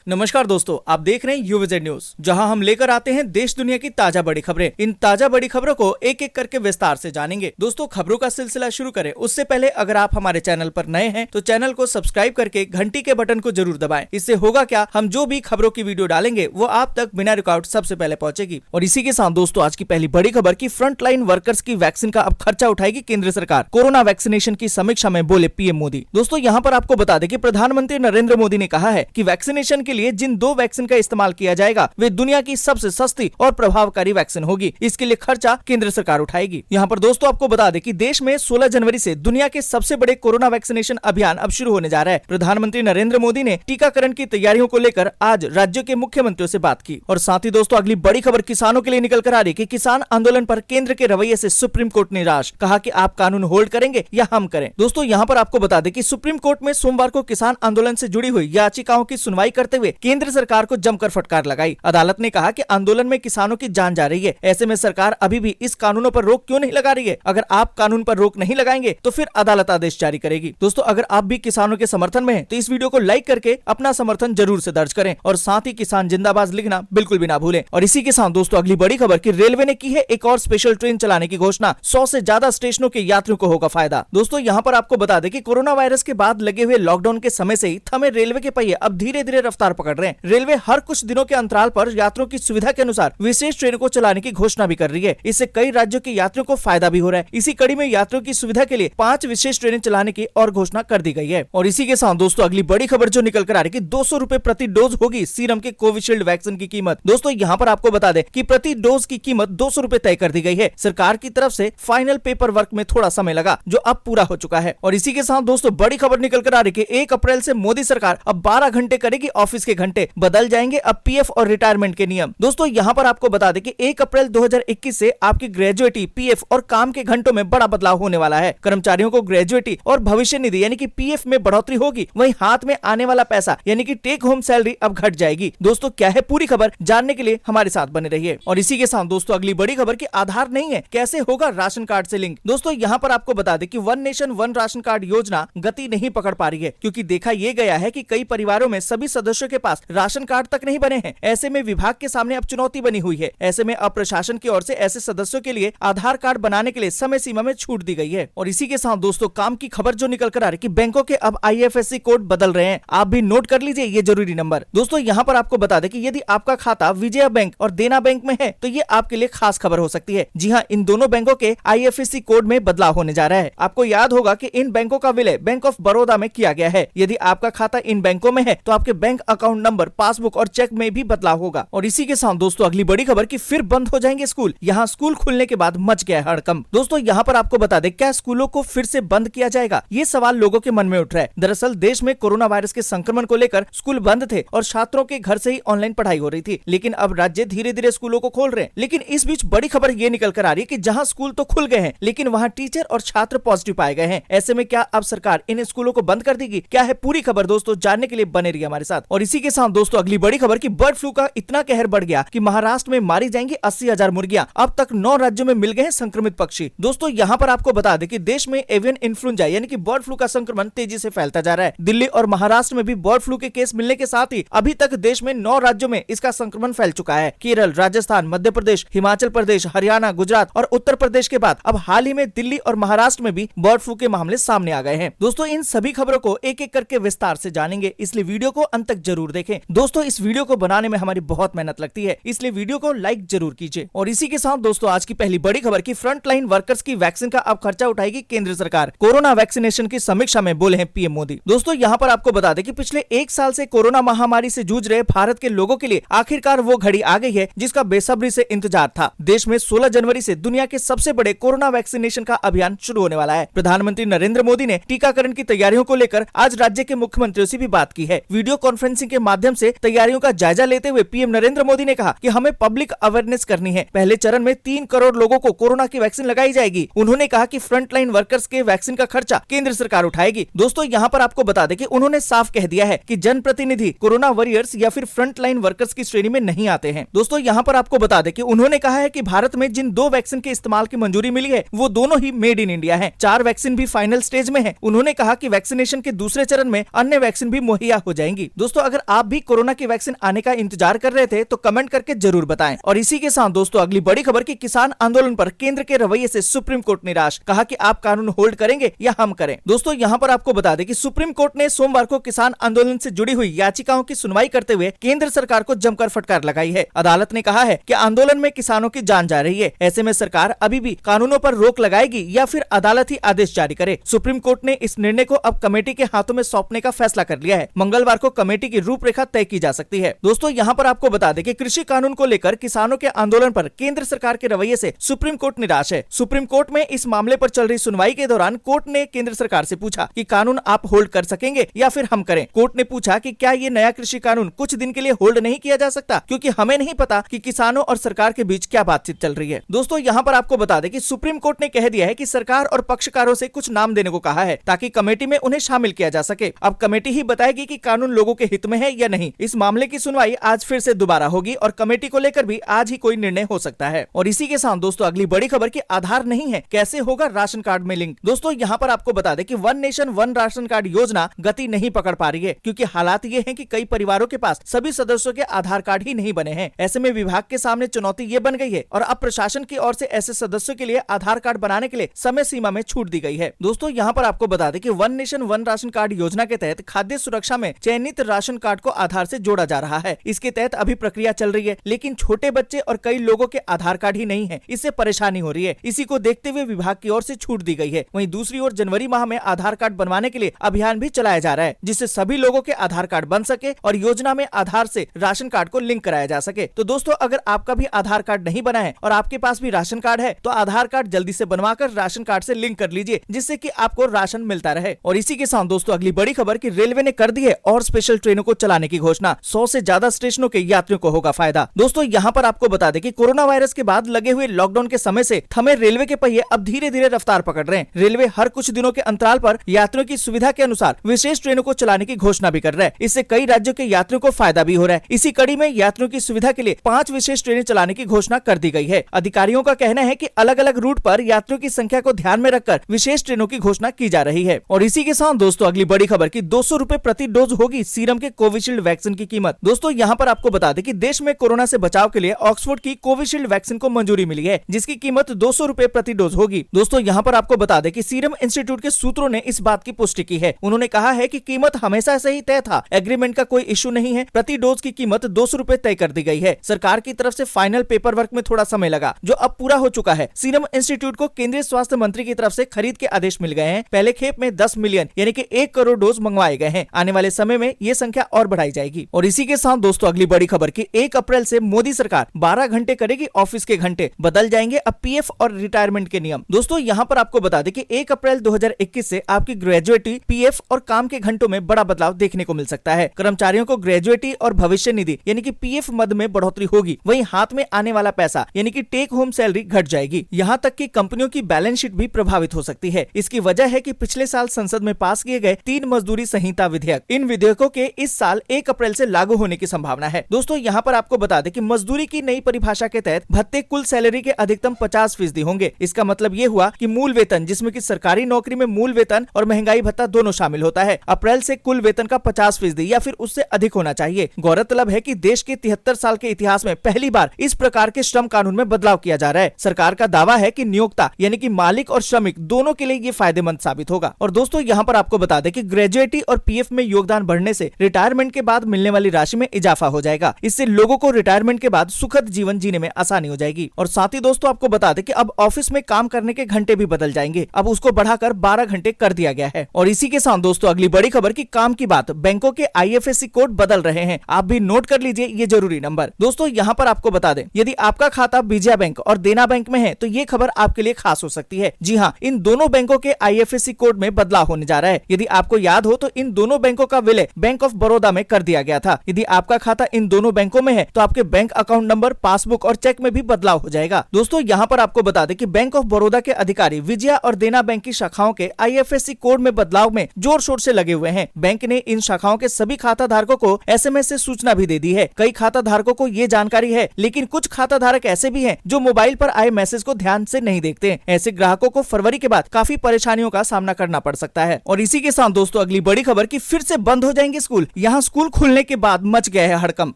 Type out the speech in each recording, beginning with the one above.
नमस्कार दोस्तों, आप देख रहे हैं यूविजेड न्यूज, जहां हम लेकर आते हैं देश दुनिया की ताजा बड़ी खबरें। इन ताजा बड़ी खबरों को एक एक करके विस्तार से जानेंगे। दोस्तों, खबरों का सिलसिला शुरू करें उससे पहले अगर आप हमारे चैनल पर नए हैं तो चैनल को सब्सक्राइब करके घंटी के बटन को जरूर दबाएं। इससे होगा क्या, हम जो भी खबरों की वीडियो डालेंगे वो आप तक बिना रुकावट सबसे पहले पहुंचेगी। और इसी के साथ दोस्तों, आज की पहली बड़ी खबर की फ्रंट लाइन वर्कर्स की वैक्सीन का अब खर्चा उठाएगी केंद्र सरकार। कोरोना वैक्सीनेशन की समीक्षा में बोले पीएम मोदी। दोस्तों, यहाँ पर आपको बता दें कि प्रधानमंत्री नरेंद्र मोदी ने कहा है कि वैक्सीनेशन के लिए जिन 2 वैक्सीन का इस्तेमाल किया जाएगा वे दुनिया की सबसे सस्ती और प्रभावकारी वैक्सीन होगी। इसके लिए खर्चा केंद्र सरकार उठाएगी। यहाँ पर दोस्तों आपको बता दें कि देश में 16 जनवरी से दुनिया के सबसे बड़े कोरोना वैक्सीनेशन अभियान अब शुरू होने जा रहा है। प्रधानमंत्री नरेंद्र मोदी ने टीकाकरण की तैयारियों को लेकर आज राज्यों के मुख्यमंत्रियों से बात की। और साथ ही दोस्तों अगली बड़ी खबर किसानों के लिए निकल कर आ रही कि किसान आंदोलन पर केंद्र के रवैये से सुप्रीम कोर्ट निराश, कहा कि आप कानून होल्ड करेंगे या हम करें। दोस्तों, यहाँ पर आपको बता दें कि सुप्रीम कोर्ट में सोमवार को किसान आंदोलन से जुड़ी हुई याचिकाओं की सुनवाई करते हुए केंद्र सरकार को जमकर फटकार लगाई। अदालत ने कहा कि आंदोलन में किसानों की जान जा रही है, ऐसे में सरकार अभी भी इस कानूनों पर रोक क्यों नहीं लगा रही है? अगर आप कानून पर रोक नहीं लगाएंगे तो फिर अदालत आदेश जारी करेगी। दोस्तों, अगर आप भी किसानों के समर्थन में हैं तो इस वीडियो को लाइक करके अपना समर्थन जरूर से दर्ज करें और साथ ही किसान जिंदाबाद लिखना बिल्कुल भी ना भूलें। और इसी के साथ दोस्तों अगली बड़ी खबर की रेलवे ने की है एक और स्पेशल ट्रेन चलाने की घोषणा। 100 से ज्यादा स्टेशनों के यात्रियों को होगा फायदा। दोस्तों, यहाँ पर आपको बता दें कि कोरोना वायरस के बाद लगे हुए लॉकडाउन के समय से ही थमे रेलवे के पहिए अब धीरे धीरे रफ्तार पकड़ रहे हैं। रेलवे हर कुछ दिनों के अंतराल पर यात्रियों की सुविधा के अनुसार विशेष ट्रेन को चलाने की घोषणा भी कर रही है। इससे कई राज्यों के यात्रियों को फायदा भी हो रहा है। इसी कड़ी में यात्रियों की सुविधा के लिए 5 विशेष ट्रेनें चलाने की और घोषणा कर दी गई है। और इसी के साथ दोस्तों अगली बड़ी खबर जो निकल कर आ रही है कि 200 रुपए प्रति डोज होगी सीरम के कोविशील्ड वैक्सीन की कीमत। दोस्तों, यहाँ पर आपको बता दें कि प्रति डोज की कीमत 200 रुपए तय कर दी गई है। सरकार की तरफ से फाइनल पेपर वर्क में थोड़ा समय लगा जो अब पूरा हो चुका है। और इसी के साथ दोस्तों बड़ी खबर निकल कर आ रही है कि 1 अप्रैल से मोदी सरकार अब 12 घंटे करेगी ऑफिस के घंटे, बदल जाएंगे अब पीएफ और रिटायरमेंट के नियम। दोस्तों, यहाँ पर आपको बता दें कि 1 अप्रैल 2021 से आपकी ग्रेजुएटी, पीएफ और काम के घंटों में बड़ा बदलाव होने वाला है। कर्मचारियों को ग्रेजुएटी और भविष्य निधि यानी कि पीएफ में बढ़ोतरी होगी, वहीं हाथ में आने वाला पैसा यानी कि टेक होम सैलरी अब घट जाएगी। दोस्तों, क्या है पूरी खबर जानने के लिए हमारे साथ बने रहिए। और इसी के साथ दोस्तों अगली बड़ी खबर की आधार नहीं है, कैसे होगा राशन कार्ड से लिंक। दोस्तों, यहाँ पर आपको बता दें कि one nation one ration card योजना गति नहीं पकड़ पा रही है, क्योंकि देखा यह गया है कि कई परिवारों में सभी सदस्यों के पास राशन कार्ड तक नहीं बने हैं। ऐसे में विभाग के सामने अब चुनौती बनी हुई है। ऐसे में अब प्रशासन की ओर से ऐसे सदस्यों के लिए आधार कार्ड बनाने के लिए समय सीमा में छूट दी गई है। और इसी के साथ दोस्तों काम की खबर जो निकल कर आ रही कि बैंकों के अब IFSC कोड बदल रहे हैं। आप भी नोट कर लीजिए ये जरूरी नंबर। दोस्तों, यहाँ पर आपको बता दें कि यदि आपका खाता विजया बैंक और देना बैंक में है तो ये आपके लिए खास खबर हो सकती है। जी हाँ, इन दोनों बैंकों के IFSC कोड में बदलाव होने जा रहा है। आपको याद होगा कि इन बैंकों का विलय बैंक ऑफ बड़ौदा में किया गया है। यदि आपका खाता इन बैंकों में है तो आपके बैंक अकाउंट नंबर, पासबुक और चेक में भी बदलाव होगा। और इसी के साथ दोस्तों अगली बड़ी खबर की फिर बंद हो जाएंगे स्कूल। यहाँ स्कूल खुलने के बाद मच गया हड़कंप। दोस्तों, यहाँ पर आपको बता दें क्या स्कूलों को फिर से बंद किया जाएगा, ये सवाल लोगों के मन में उठ रहा है। दरअसल देश में कोरोना वायरस के संक्रमण को लेकर स्कूल बंद थे और छात्रों के घर से ही ऑनलाइन पढ़ाई हो रही थी, लेकिन अब राज्य धीरे धीरे स्कूलों को खोल रहे हैं। लेकिन इस बीच बड़ी खबर ये निकल कर आ रही है कि जहाँ स्कूल तो खुल गए हैं लेकिन वहाँ टीचर और छात्र पॉजिटिव पाए गए हैं। ऐसे में क्या अब सरकार इन स्कूलों को बंद कर देगी? क्या है पूरी खबर दोस्तों, जानने के लिए बने रहिए हमारे साथ। और इसी के साथ दोस्तों अगली बड़ी खबर की बर्ड फ्लू का इतना कहर बढ़ गया कि महाराष्ट्र में मारी जाएंगी 80,000 मुर्गियां। अब तक 9 राज्यों में मिल गए हैं संक्रमित पक्षी। दोस्तों, यहाँ पर आपको बता दें कि देश में एवियन इन्फ्लुएंजा यानी कि बर्ड फ्लू का संक्रमण तेजी से फैलता जा रहा है। दिल्ली और महाराष्ट्र में भी बर्ड फ्लू के केस मिलने के साथ ही अभी तक देश में 9 राज्यों में इसका संक्रमण फैल चुका है। केरल, राजस्थान, मध्य प्रदेश, हिमाचल प्रदेश, हरियाणा, गुजरात और उत्तर प्रदेश के बाद अब हाल ही में दिल्ली और महाराष्ट्र में भी बर्ड फ्लू के मामले सामने आ गए हैं। दोस्तों, इन सभी खबरों को एक एक करके विस्तार से जानेंगे, इसलिए वीडियो को अंत तक जरूर देखें। दोस्तों, इस वीडियो को बनाने में हमारी बहुत मेहनत लगती है, इसलिए वीडियो को लाइक जरूर कीजिए। और इसी के साथ दोस्तों आज की पहली बड़ी खबर की फ्रंट लाइन वर्कर्स की वैक्सीन का अब खर्चा उठाएगी केंद्र सरकार। कोरोना वैक्सीनेशन की समीक्षा में बोले हैं पीएम मोदी। दोस्तों, यहाँ पर आपको बता दें कि पिछले 1 साल से कोरोना महामारी से जूझ रहे भारत के लोगों के लिए आखिरकार वो घड़ी आ गई है जिसका बेसब्री से इंतजार था। देश में 16 जनवरी से दुनिया के सबसे बड़े कोरोना वैक्सीनेशन का अभियान शुरू होने वाला है। प्रधानमंत्री नरेंद्र मोदी ने टीकाकरण की तैयारियों को लेकर आज राज्य के मुख्यमंत्रियों से भी बात की है। वीडियो कॉन्फ्रेंसिंग के माध्यम से तैयारियों का जायजा लेते हुए पीएम नरेंद्र मोदी ने कहा कि हमें पब्लिक अवेयरनेस करनी है। पहले चरण में 3 करोड़ लोगों को कोरोना की वैक्सीन लगाई जाएगी। उन्होंने कहा कि फ्रंटलाइन वर्कर्स के वैक्सीन का खर्चा केंद्र सरकार उठाएगी। दोस्तों, यहाँ पर आपको बता दें कि उन्होंने साफ कह दिया है कि जनप्रतिनिधि कोरोना वॉरियर्स या फिर फ्रंटलाइन वर्कर्स की श्रेणी में नहीं आते हैं। दोस्तों, यहाँ पर आपको बता दें कि उन्होंने कहा है कि भारत में जिन 2 वैक्सीन के इस्तेमाल की मंजूरी मिली है वो दोनों ही मेड इन इंडिया है। 4 वैक्सीन भी फाइनल स्टेज में है। उन्होंने कहा कि वैक्सीनेशन के दूसरे चरण में अन्य वैक्सीन भी मुहैया हो जाएंगी। दोस्तों, अगर आप भी कोरोना की वैक्सीन आने का इंतजार कर रहे थे तो कमेंट करके जरूर बताएं। और इसी के साथ दोस्तों अगली बड़ी खबर की किसान आंदोलन पर केंद्र के रवैये से सुप्रीम कोर्ट निराश, कहा कि आप कानून होल्ड करेंगे या हम करें। दोस्तों यहाँ पर आपको बता दें कि सुप्रीम कोर्ट ने सोमवार को किसान आंदोलन से जुड़ी हुई याचिकाओं की सुनवाई करते हुए केंद्र सरकार को जमकर फटकार लगाई है। अदालत ने कहा है कि आंदोलन में किसानों की जान जा रही है, ऐसे में सरकार अभी भी कानूनों पर रोक लगाएगी या फिर अदालत ही आदेश जारी करे। सुप्रीम कोर्ट ने इस निर्णय को अब कमेटी के हाथों में सौंपने का फैसला कर लिया है। मंगलवार को कमेटी की रूपरेखा तय की जा सकती है। दोस्तों यहाँ पर आपको बता दें कि कृषि कानून को लेकर किसानों के आंदोलन पर केंद्र सरकार के रवैये से सुप्रीम कोर्ट निराश है। सुप्रीम कोर्ट में इस मामले पर चल रही सुनवाई के दौरान कोर्ट ने केंद्र सरकार से पूछा कि कानून आप होल्ड कर सकेंगे या फिर हम करें। कोर्ट ने पूछा कि क्या ये नया कृषि कानून कुछ दिन के लिए होल्ड नहीं किया जा सकता, क्योंकि हमें नहीं पता कि किसानों और सरकार के बीच क्या बातचीत चल रही है। दोस्तों यहाँ पर आपको बता दें कि सुप्रीम कोर्ट ने कह दिया है कि सरकार और पक्षकारों से कुछ नाम देने को कहा है ताकि कमेटी में उन्हें शामिल किया जा सके। अब कमेटी ही बताएगी कि कानून लोगों के हित में है या नहीं। इस मामले की सुनवाई आज फिर से दोबारा होगी और कमेटी को लेकर भी आज ही कोई निर्णय हो सकता है। और इसी के साथ दोस्तों अगली बड़ी खबर की आधार नहीं है, कैसे होगा राशन कार्ड में लिंक। दोस्तों यहाँ पर आपको बता दें कि one nation one ration card योजना गति नहीं पकड़ पा रही है, क्योंकि हालात ये हैं कि कई परिवारों के पास सभी सदस्यों के आधार कार्ड ही नहीं बने हैं। ऐसे में विभाग के सामने चुनौती ये बन गई है और अब प्रशासन की ओर से ऐसे सदस्यों के लिए आधार कार्ड बनाने के लिए समय सीमा में छूट दी गई है। दोस्तों यहाँ पर आपको बता दें कि one nation one ration card योजना के तहत खाद्य सुरक्षा में चयनित राशन कार्ड को आधार से जोड़ा जा रहा है। इसके तहत अभी प्रक्रिया चल रही है, लेकिन छोटे बच्चे और कई लोगों के आधार कार्ड ही नहीं है, इससे परेशानी हो रही है। इसी को देखते हुए विभाग की ओर से छूट दी गई है। वहीं दूसरी ओर जनवरी माह में आधार कार्ड बनवाने के लिए अभियान भी चलाया जा रहा है, जिससे सभी लोगों के आधार कार्ड बन सके और योजना में आधार से राशन कार्ड को लिंक कराया जा सके। तो दोस्तों अगर आपका भी आधार कार्ड नहीं बना है और आपके पास भी राशन कार्ड है तो आधार कार्ड जल्दी से बनवाकर राशन कार्ड से लिंक कर लीजिए, जिससे कि आपको राशन मिलता रहे। और इसी के साथ दोस्तों अगली बड़ी खबर कि रेलवे ने कर दी है और स्पेशल ट्रेनों को चलाने की घोषणा। 100 से ज्यादा स्टेशनों के यात्रियों को होगा फायदा। दोस्तों यहाँ पर आपको बता दें कि कोरोना वायरस के बाद लगे हुए लॉकडाउन के समय से थमे रेलवे के पहिए अब धीरे धीरे रफ्तार पकड़ रहे हैं। रेलवे हर कुछ दिनों के अंतराल पर यात्रियों की सुविधा के अनुसार विशेष ट्रेनों को चलाने की घोषणा भी कर रहा है। इससे कई राज्यों के यात्रियों को फायदा भी हो रहा है। इसी कड़ी में यात्रियों की सुविधा के लिए 5 विशेष ट्रेनें चलाने की घोषणा कर दी गई है। अधिकारियों का कहना है कि अलग अलग रूट पर यात्रियों की संख्या को ध्यान में रखकर विशेष ट्रेनों की घोषणा की जा रही है। और इसी के साथ दोस्तों अगली बड़ी खबर की 200 रुपए प्रति डोज होगी सीरम के कोविशील्ड वैक्सीन की कीमत। दोस्तों यहाँ पर आपको बता दें कि देश में कोरोना से बचाव के लिए ऑक्सफोर्ड की कोविशील्ड वैक्सीन को मंजूरी मिली है, जिसकी कीमत 200 रुपए प्रति डोज होगी। दोस्तों यहाँ पर आपको बता दें कि सीरम इंस्टीट्यूट के सूत्रों ने इस बात की पुष्टि की है। उन्होंने कहा है कि कीमत हमेशा से ही तय था, एग्रीमेंट का कोई इश्यू नहीं है। प्रति डोज की कीमत 200 रुपए तय कर दी गई है। सरकार की तरफ से फाइनल पेपर वर्क में थोड़ा समय लगा, जो अब पूरा हो चुका है। सीरम इंस्टीट्यूट को केंद्रीय स्वास्थ्य मंत्री की तरफ से खरीद के आदेश मिल गए हैं। पहले खेप में 10 मिलियन यानी कि 1 करोड़ डोज मंगवाए गए हैं। आने वाले समय में ये संख्या और बढ़ाई जाएगी। और इसी के साथ दोस्तों अगली बड़ी खबर की 1 अप्रैल से मोदी सरकार 12 घंटे करेगी ऑफिस के घंटे, बदल जाएंगे अब पीएफ और रिटायरमेंट के नियम। दोस्तों यहाँ पर आपको बता दें कि 1 अप्रैल 2021 से आपकी ग्रेजुएटी, पीएफ और काम के घंटों में बड़ा बदलाव देखने को मिल सकता है। कर्मचारियों को ग्रेजुएटी और भविष्य निधि यानी कि पीएफ मद में बढ़ोतरी होगी। वहीं हाथ में आने वाला पैसा यानी कि टेक होम सैलरी घट जाएगी। यहाँ तक कि कंपनियों की बैलेंस शीट भी प्रभावित हो सकती है। इसकी वजह है कि पिछले साल संसद में पास किए गए 3 मजदूरी संहिता विधेयक, इन विधेयकों के इस साल 1 अप्रैल से लागू होने की संभावना है। दोस्तों यहाँ पर आपको बता दें कि मजदूरी की नई परिभाषा के तहत भत्ते कुल सैलरी के अधिकतम 50% होंगे। इसका मतलब ये हुआ कि मूल वेतन, जिसमें कि सरकारी नौकरी में मूल वेतन और महंगाई भत्ता दोनों शामिल होता है, अप्रैल से कुल वेतन का 50% या फिर उससे अधिक होना चाहिए। गौरतलब है कि देश के 73 साल के इतिहास में पहली बार इस प्रकार के श्रम कानून में बदलाव किया जा रहा है। सरकार का दावा है कि नियोक्ता यानी कि मालिक और श्रमिक दोनों के लिए ये फायदेमंद साबित होगा। और दोस्तों यहाँ पर आपको बता दें कि ग्रेजुएटी और पीएफ में योगदान बढ़ने से रिटायरमेंट के बाद मिलने वाली राशि में इजाफा हो जाएगा। इससे लोगों को रिटायरमेंट के बाद सुखद जीवन जीने में आसानी हो जाएगी। और साथ ही दोस्तों आपको बता दें कि अब ऑफिस में काम करने के घंटे भी बदल जाएंगे। अब उसको बढ़ाकर 12 घंटे कर दिया गया है। और इसी के साथ दोस्तों अगली बड़ी खबर की काम की बात, बैंकों के IFSC कोड बदल रहे हैं। आप भी नोट कर लीजिए ये जरूरी नंबर। दोस्तों यहाँ पर आपको बता दें, यदि आपका खाता विजया बैंक और देना बैंक में है तो ये खबर आपके लिए खास हो सकती है। जी हाँ, इन दोनों बैंकों के IFSC कोड में बदलाव होने जा रहा है। यदि आपको याद हो तो इन दोनों बैंकों का विलय बैंक ऑफ बड़ौदा में कर दिया गया था। यदि आपका खाता इन दोनों बैंकों में है तो आपके बैंक अकाउंट नंबर, पासबुक और चेक में भी बदलाव हो जाएगा। दोस्तों यहाँ पर आपको बता दें कि बैंक ऑफ बड़ौदा के अधिकारी विजया और देना बैंक की शाखाओं के IFSC कोड में बदलाव में जोर शोर से लगे हुए हैं। बैंक ने इन शाखाओं के सभी खाता धारकों को SMS से सूचना भी दे दी है। कई खाता धारकों को ये जानकारी है, लेकिन कुछ खाता धारक ऐसे भी हैं जो मोबाइल पर आए मैसेज को ध्यान से नहीं देखते। ऐसे ग्राहकों को फरवरी के बाद काफी परेशानियों का सामना करना पड़ सकता है। और इसी के साथ दोस्तों अगली बड़ी खबर की फिर से बंद हो जाएंगे स्कूल, यहाँ स्कूल खुलने के बाद मच गया है हड़कंप।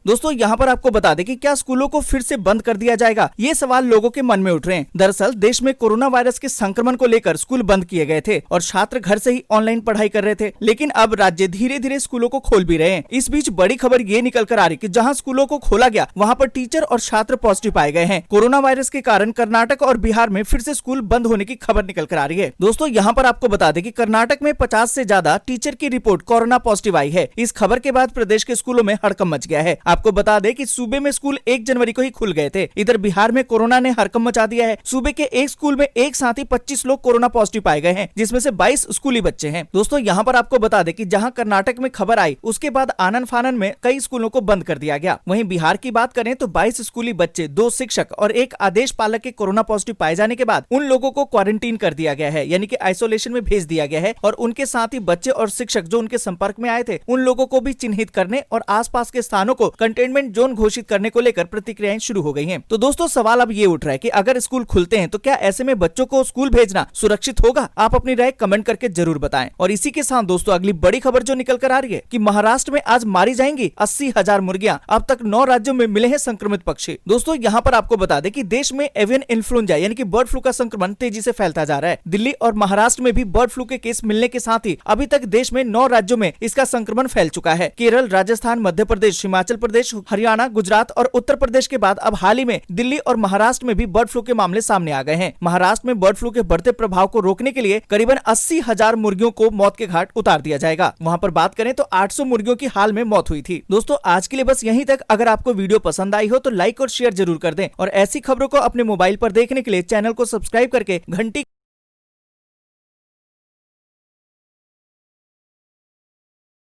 दोस्तों यहाँ पर आपको बता दें कि क्या स्कूलों को फिर से बंद कर दिया जाएगा, ये सवाल लोगों के मन में उठ रहे हैं। दरअसल देश में कोरोना वायरस के संक्रमण को लेकर स्कूल बंद किए गए थे और छात्र घर से ही ऑनलाइन पढ़ाई कर रहे थे, लेकिन अब राज्य धीरे धीरे स्कूलों को खोल भी रहे हैं। इस बीच बड़ी खबर ये निकल कर आ रही कि जहाँ स्कूलों को खोला गया वहाँ पर टीचर और छात्र पॉजिटिव पाए गए हैं। कोरोना वायरस के कारण कर्नाटक और बिहार में फिर से स्कूल बंद होने की खबर निकल कर आ रही है। दोस्तों यहाँ पर आपको बता दें कि कर्नाटक में 50 से ज्यादा टीचर की रिपोर्ट कोरोना पॉजिटिव आई है। इस खबर के बाद प्रदेश के स्कूलों में हड़कंप मच गया है। आपको बता दें कि सूबे में स्कूल 1 जनवरी को ही खुल गए थे। इधर बिहार में कोरोना ने हड़कंप मचा दिया है। सूबे के एक स्कूल में एक साथ ही 25 लोग कोरोना पॉजिटिव पाए गए हैं, जिसमें से 22 स्कूली बच्चे हैं। दोस्तों यहाँ पर आपको बता दें कि जहाँ कर्नाटक में खबर आई उसके बाद आनन फानन में कई स्कूलों को बंद कर दिया गया। वहीं बिहार की बात करें तो 22 स्कूली बच्चे, 2 शिक्षक और 1 आदेश पालक के कोरोना पॉजिटिव पाए जाने के बाद उन लोगों को क्वारंटीन कर दिया गया है, यानी कि आइसोलेशन में भेज दिया गया है। और उनके साथ ही बच्चे और शिक्षक जो उनके संपर्क में आए थे उन लोगों को भी चिन्हित करने और आसपास के स्थानों को कंटेनमेंट जोन घोषित करने को लेकर प्रतिक्रियाएं शुरू हो गई हैं। तो दोस्तों सवाल अब ये उठ रहा है कि अगर स्कूल खुलते हैं तो क्या ऐसे में बच्चों को स्कूल भेजना सुरक्षित होगा? आप अपनी राय कमेंट करके जरूर बताएं। और इसी के साथ दोस्तों अगली बड़ी खबर जो निकल कर आ रही है कि महाराष्ट्र में आज मारी जाएंगी 80,000 मुर्गियां। अब तक 9 राज्यों में मिले हैं संक्रमित पक्षी। दोस्तों यहाँ पर आपको बता दें कि देश में एवियन इन्फ्लुएंजा यानी कि बर्ड फ्लू का संक्रमण तेजी से फैलता जा रहा है। दिल्ली और महाराष्ट्र में भी बर्ड फ्लू के केस मिलने के साथ ही अभी तक देश में 9 राज्यों में इसका संक्रमण फैल चुका है। केरल, राजस्थान, मध्य प्रदेश, हिमाचल प्रदेश, हरियाणा, गुजरात और उत्तर प्रदेश के बाद अब हाल ही में दिल्ली और महाराष्ट्र में भी बर्ड फ्लू के मामले सामने आ गए हैं। महाराष्ट्र में बर्ड फ्लू के बढ़ते प्रभाव को रोकने के लिए करीबन 80,000 मुर्गियों को मौत के घाट उतार दिया जाएगा। वहाँ पर बात करें तो 800 मुर्गियों की हाल में मौत हुई थी। दोस्तों आज के लिए बस यहीं तक। अगर आपको वीडियो पसंद आई हो तो लाइक और शेयर जरूर कर दें और ऐसी खबरों को अपने मोबाइल पर देखने के लिए चैनल को सब्सक्राइब करके घंटी